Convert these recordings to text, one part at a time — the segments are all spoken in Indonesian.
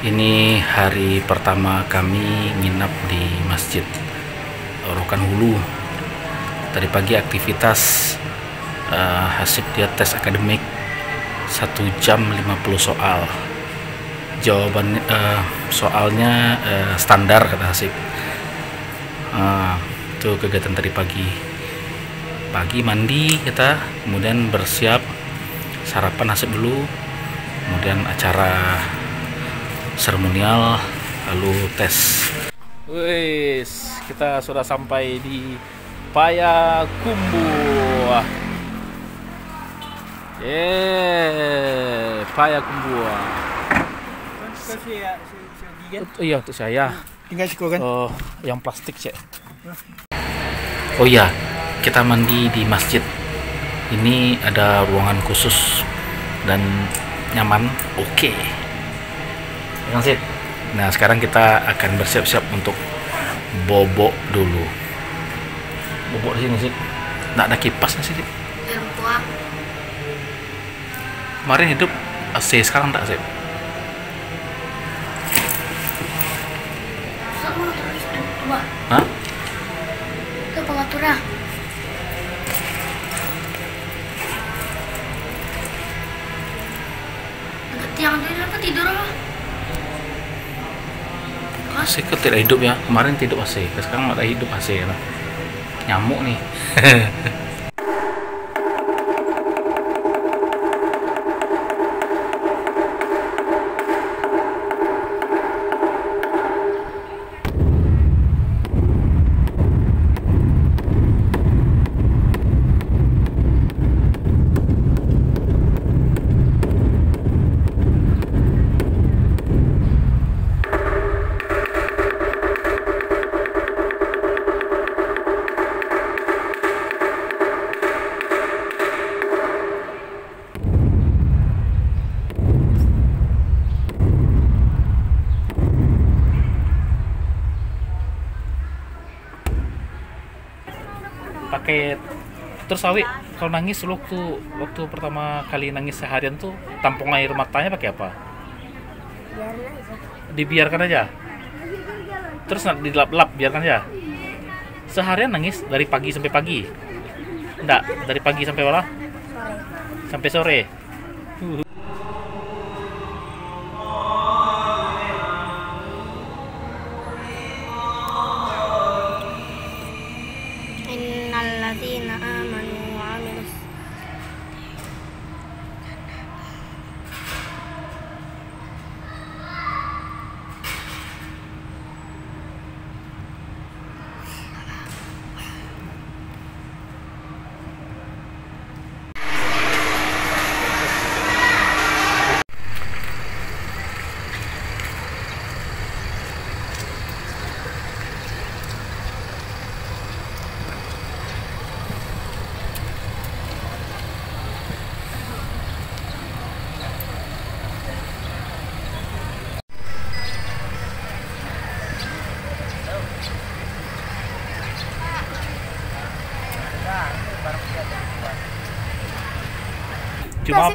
Ini hari pertama kami nginap di Masjid Rokan Hulu. Tadi pagi aktivitas Hasib dia tes akademik 1 jam 50 soal. Jawaban soalnya standar kata Hasib. Itu kegiatan tadi pagi. Pagi mandi kita, kemudian bersiap sarapan Hasib dulu, kemudian acara seremonial, lalu tes. Wis, kita sudah sampai di Payakumbuh. Payakumbuh. Oh iya, untuk saya. Tinggal cukup kan? Oh, yang plastik cek. Oh iya, kita mandi di masjid. Ini ada ruangan khusus dan nyaman. Oke. Sip. Nah, sekarang kita akan bersiap-siap untuk bobok dulu. Bobok di sini sih. Nggak ada kipasnya sih. Kemarin hidup AC, sekarang nggak sih. Hah? Itu pengaturan. Tiang tidur apa? AC kok tidak hidup ya? Kemarin tidur AC, sekarang ada hidup AC ya. Nyamuk nih. Pakai terus Awi kalau nangis waktu pertama kali nangis seharian tuh tampung air matanya pakai apa? Dibiarkan aja. Terus dilap-lap biarkan aja. Seharian nangis dari pagi sampai pagi. Enggak, dari pagi sampai mana? Sampai sore. Innalladzina amanu wa amilus Cuma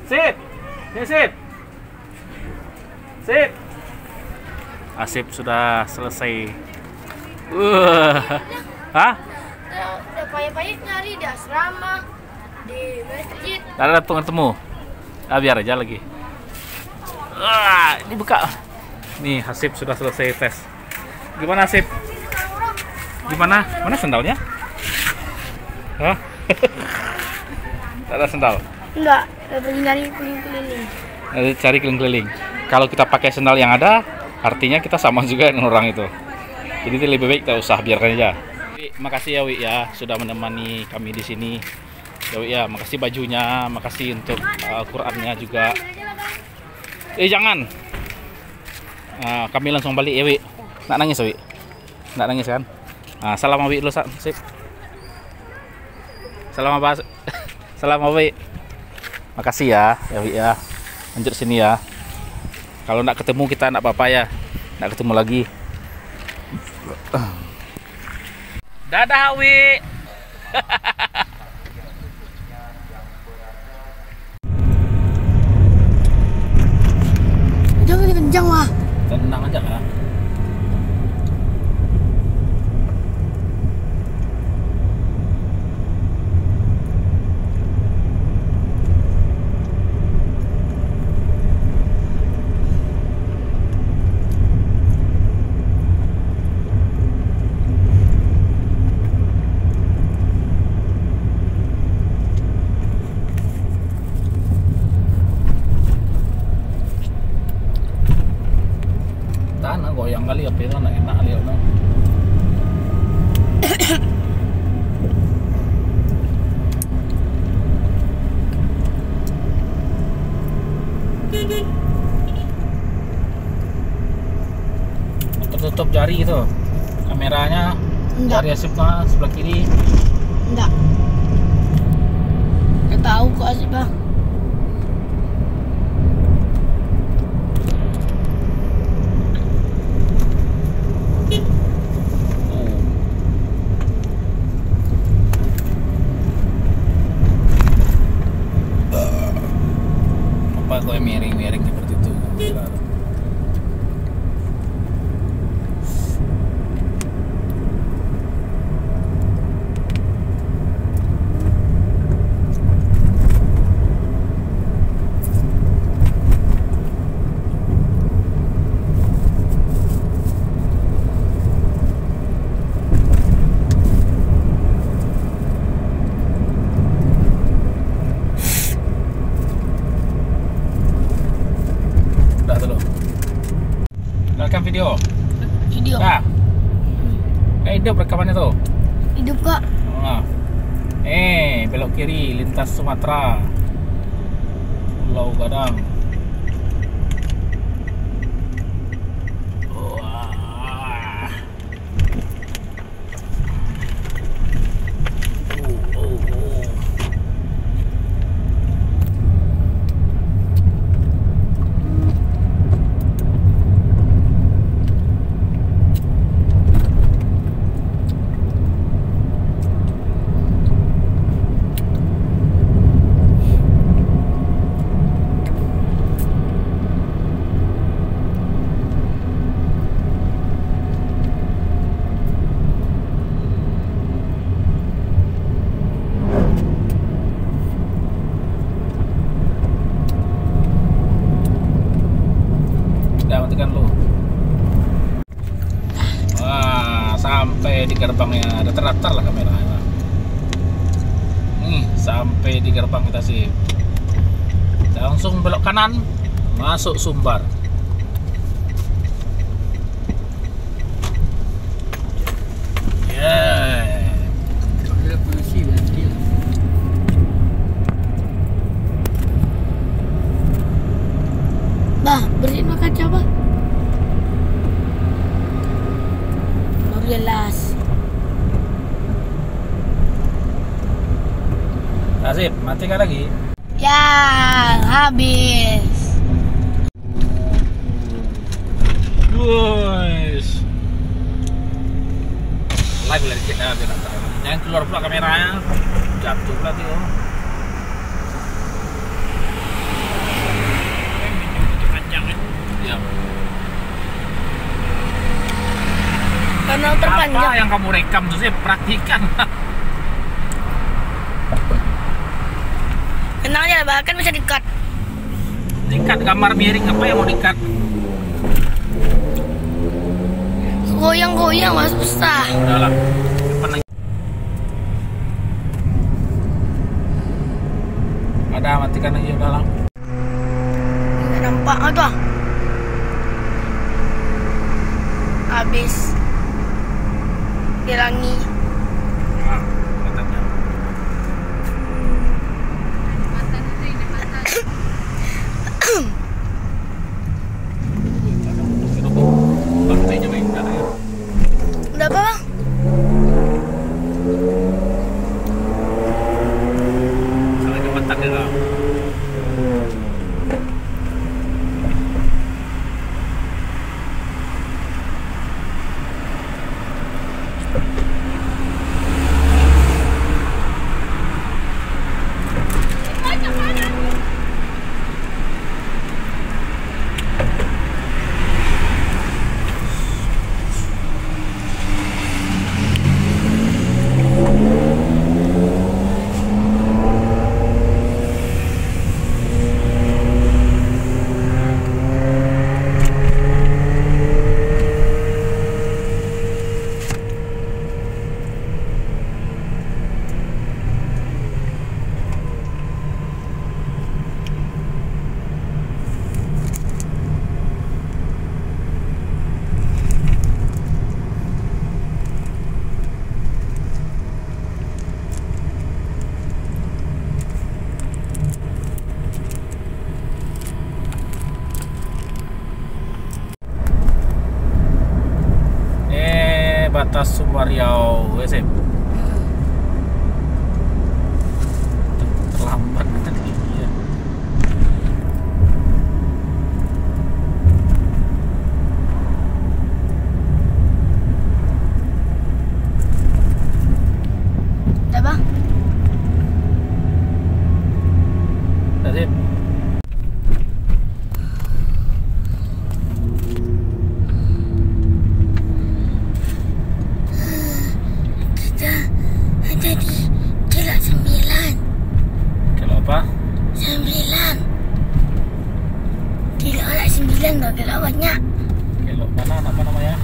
sip. Asip sudah selesai. Hah? udah payah-payah nyari di asrama, di masjid. Ada ketemu. Biar aja lagi. Ini buka. Nih, Hasib sudah selesai tes. Gimana Hasib? Gimana? Mana sendalnya? Hah? Tak ada sendal. Enggak, pergi nyari keliling-keliling. Cari keliling-keliling. Kalau kita pakai sendal yang ada, artinya kita sama juga dengan orang itu. Jadi lebih baik kita usah biarkan aja. Makasih ya Wi ya sudah menemani kami di sini. Ya Wi ya, makasih bajunya, makasih untuk Al-Qur'annya juga. Jangan. Kami langsung balik ya Wi. Nggak nangis Wi? Nggak nangis kan? Salam Wi dulu sip. Salam apa? Salam Wi. Makasih ya Wi ya. Lanjut sini ya. Kalau nggak ketemu kita nggak apa-apa ya. Nggak ketemu lagi. Dadah Wi. Jangan kencang semua. Tenang aja lah. Tanah goyang kali apa itu enak kali ya. Tertutup jari gitu kameranya. Enggak. Jari asipnya sebelah kiri. Enggak. Nggak tahu kok Asif bang. Apa kok miring-miring seperti itu? Udah dulu. Rekam video. Video. Dah. Hidup rekamannya tuh. Hidup kak. Nah. Belok kiri lintas Sumatera. Pulau Gadang. Wah. Oh. Udah matikan lu. Wah, sampai di gerbangnya. Datar-datar lah kameranya. Nih, sampai di gerbang kita sih. Langsung belok kanan, masuk Sumbar. Yeah. Bah, bersihin kaca bah. Baru jelas. Asip, matikan lagi. Ya, habis. Guys. Live lagi kita biar jangan keluar pula kameranya. Jatuh pula tuh. Ya. Kanal terpanjang. Apa yang kamu rekam tuh sih? Perhatikan. Kenalnya bahkan bisa di-cut. Dikat gambar miring apa yang mau dikat? Goyang-goyang mas susah. Udahlah. Ada matikan aja udahlah. Nggak nampak ada. Habis. Hilangi. Nah, katanya. Bantainya main darah ya. Udah apa bang? Salah jembatan ya lah. batas Sumariau, Sip. Terlambat tadi. Ya. Dah bang. Dah, Sip. Ada di kilo 9. Kilo apa? 9. Kilo ada 9 loh, kilo banyak. Kilo mana? Apa namanya?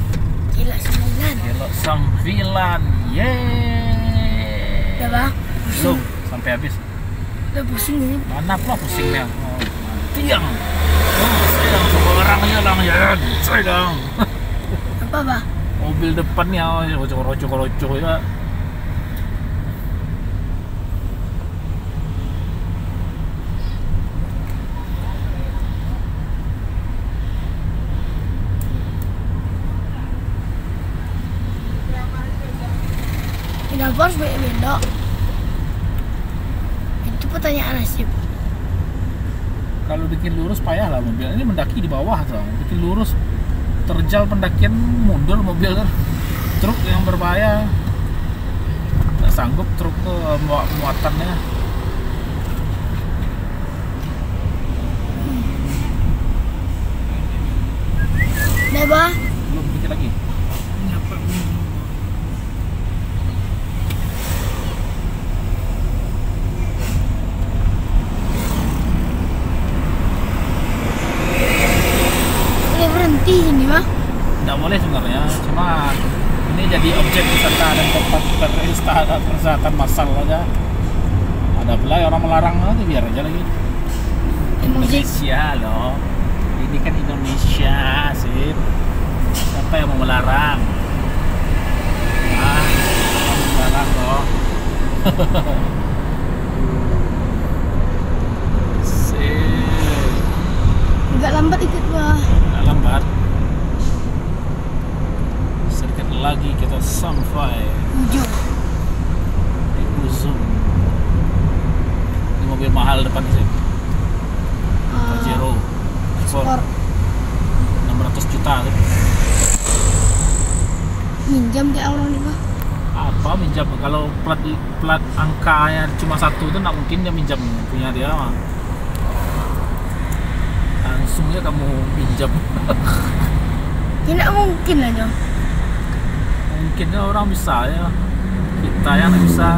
Kilo 9. Kilo 9. Yeay. Dah bang. Belum sampai habis. Udah pusing ini. Mana pula pusingnya? Oh, tiang. Sayang semua orang aja lang ya. Sayang. Apa bang? Mobil depannya rocok ya. Kenapa harus belok? Itu pertanyaan nasib. Kalau bikin lurus payah lah mobil. Ini mendaki di bawah tuh. Bikin lurus terjal pendakian mundur mobil kan. Truk yang berbahaya. Nggak sanggup truk tuh muatannya. Dah bang. Belum bikin lagi. Boleh berhenti sini bang. Nggak boleh sebenarnya, cuma ini jadi objek wisata dan tempat peristirahatan massal aja. Ada pula orang melarang nanti biar aja lagi. Indonesia loh, ini kan Indonesia sih. Siapa yang mau melarang? Melarang loh. Sip. Agak lambat ikut bang. Nggak lambat. Sedikit lagi kita sampai Ujung. di Uzum. Ini mobil mahal depan sih. Pajero Sport. 600 juta sih. Minjam ke orang nih bang. Apa minjam? Kalau plat angkanya cuma satu itu nggak mungkin dia minjam punya dia mah. Langsungnya kamu minjam. Tidak mungkin aja. Mungkin orang bisa ya, kita yang nggak bisa.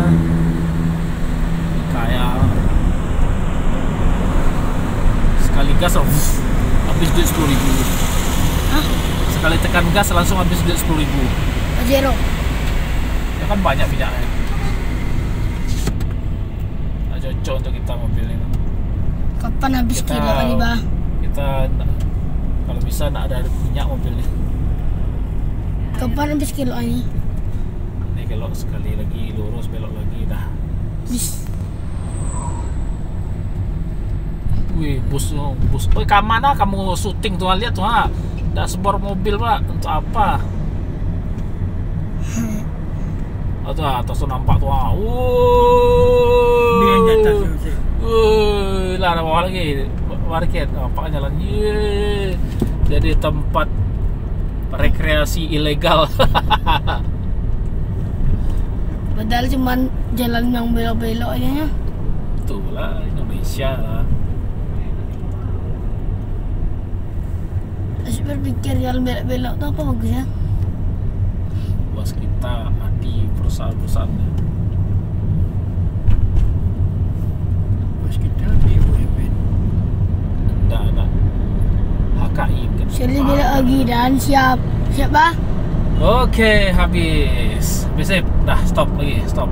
Kaya sekali gas habis duit 10.000. Hah? Sekali tekan gas langsung habis duit 10.000. Pajero. Ya kan banyak minyaknya. Nah, cocok untuk kita mobil ini. Kapan habis Kita- kilo kali bang? Kita kalau bisa nak ada minyak mobil ini. Kapan habis kilo ini? Ini kalau sekali lagi lurus belok lagi dah. Bis. Wih, bus. Wih, ke mana kamu syuting tuh? Lihat tuh, ha. Dashboard mobil, Pak. Untuk apa? Oh, tuh atas tuh nampak tuh. Ini yang di atas tu, Cik. Lah ada bawah lagi. Market nampak jalan. Yeay. Jadi tempat rekreasi ilegal. Padahal cuman jalan yang belok-belok aja nya. Tuh lah Indonesia lah. Saya berpikir jalan belok-belok tu apa bagusnya? Bos kita di perusahaan-perusahaannya. Bos kita BUMN. Enggak. HKI mungkin. Sekali belok lagi dan siap. Siap bah? Oke, habis. Dah stop lagi, stop.